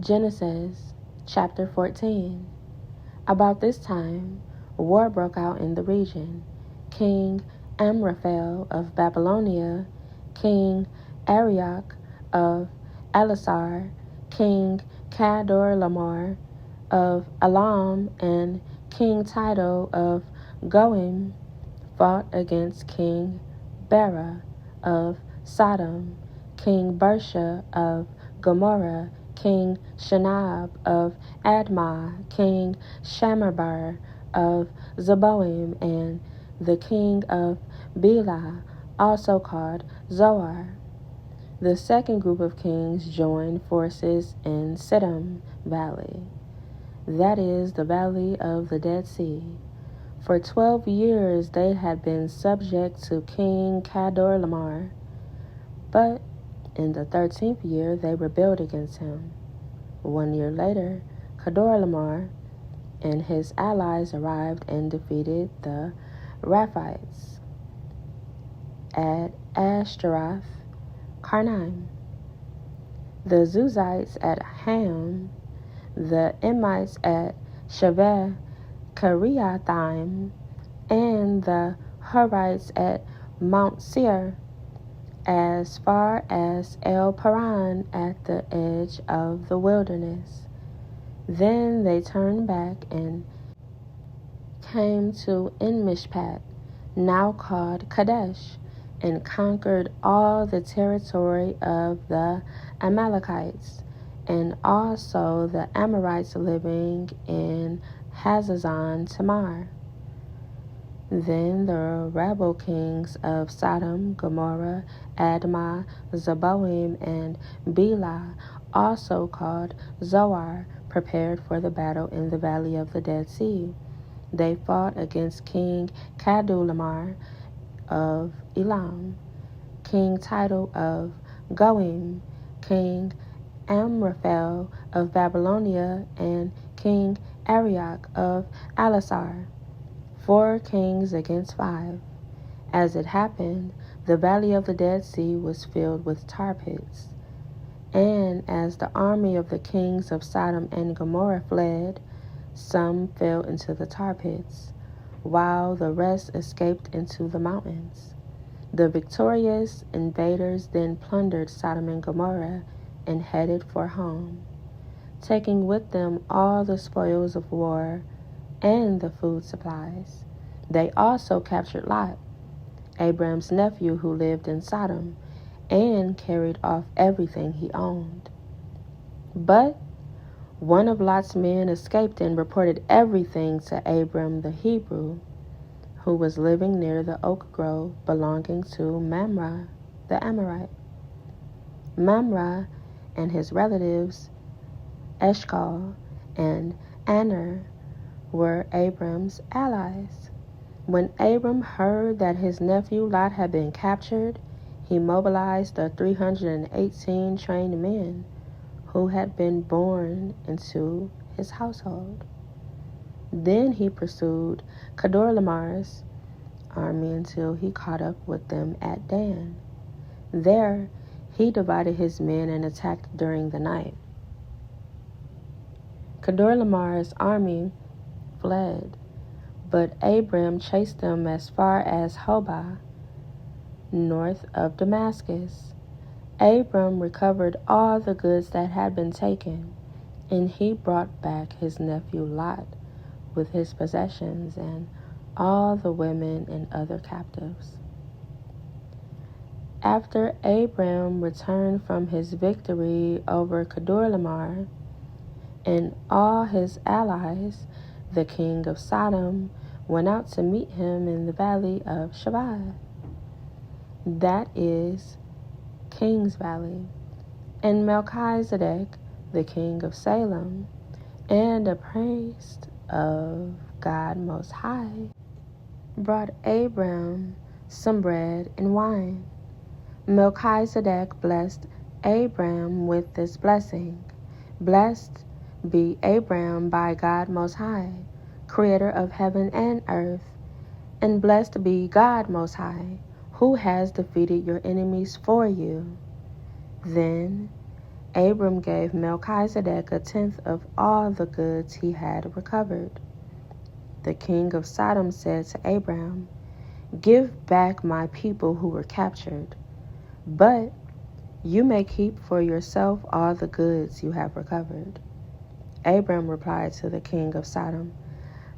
Genesis chapter 14. About this time, war broke out in the region. King Amraphel of Babylonia, King Arioch of Elasar, King Kedorlaomer of Elam, and King Tidal of Goim fought against King Bera of Sodom, King Bersha of Gomorrah, King Shinab of Admah, King Shamarbar of Zeboim, and the king of Bela, also called Zoar. The second group of kings joined forces in Siddim Valley, that is, the valley of the Dead Sea. For 12 years they had been subject to King Kedorlaomer, but in the 13th year they rebelled against him. 1 year later, Kedorlaomer and his allies arrived and defeated the Raphites at Ashtaroth Karnaim, the Zuzites at Ham, the Emites at Shaveh Kiriathaim, and the Horites at Mount Seir, as far as El Paran at the edge of the wilderness. Then they turned back and came to En-Mishpat, now called Kadesh, and conquered all the territory of the Amalekites, and also the Amorites living in Hazazon Tamar. Then the rebel kings of Sodom, Gomorrah, Admah, Zeboim, and Bela, also called Zoar, prepared for the battle in the valley of the Dead Sea. They fought against King Kedorlaomer of Elam, King Tidal of Goim, King Amraphel of Babylonia, and King Arioch of Elasar. 4 kings against 5. As it happened, the valley of the Dead Sea was filled with tar pits. And as the army of the kings of Sodom and Gomorrah fled, some fell into the tar pits, while the rest escaped into the mountains. The victorious invaders then plundered Sodom and Gomorrah and headed for home, taking with them all the spoils of war and the food supplies. They also captured Lot, Abram's nephew who lived in Sodom, and carried off everything he owned. But one of Lot's men escaped and reported everything to Abram the Hebrew, who was living near the oak grove belonging to Mamre the Amorite. Mamre and his relatives, Eshcol and Aner, were Abram's allies. When Abram heard that his nephew Lot had been captured, he mobilized the 318 trained men who had been born into his household. Then he pursued Kedorlaomer's army until he caught up with them at Dan. There he divided his men and attacked during the night. Kedorlaomer's army fled, but Abram chased them as far as Hobah, north of Damascus. Abram recovered all the goods that had been taken, and he brought back his nephew Lot with his possessions and all the women and other captives. After Abram returned from his victory over Kedorlaomer and all his allies, the king of Sodom went out to meet him in the valley of Shaveh, that is, King's Valley, and Melchizedek, the king of Salem, and a priest of God Most High, brought Abram some bread and wine. Melchizedek blessed Abram with this blessing: Blessed be Abram by God Most High, creator of heaven and earth, and blessed be God Most High, who has defeated your enemies for you. Then Abram gave Melchizedek a tenth of all the goods he had recovered. The king of Sodom said to Abram, "Give back my people who were captured, but you may keep for yourself all the goods you have recovered." Abram replied to the king of Sodom,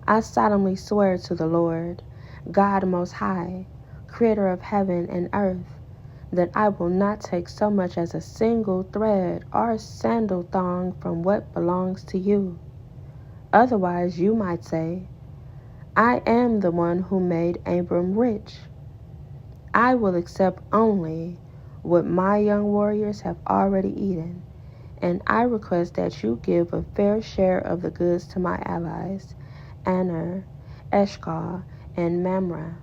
"I solemnly swear to the Lord, God Most High, creator of heaven and earth, that I will not take so much as a single thread or sandal thong from what belongs to you. Otherwise you might say, I am the one who made Abram rich. I will accept only what my young warriors have already eaten, and I request that you give a fair share of the goods to my allies, Aner, Eshcol, and Mamre."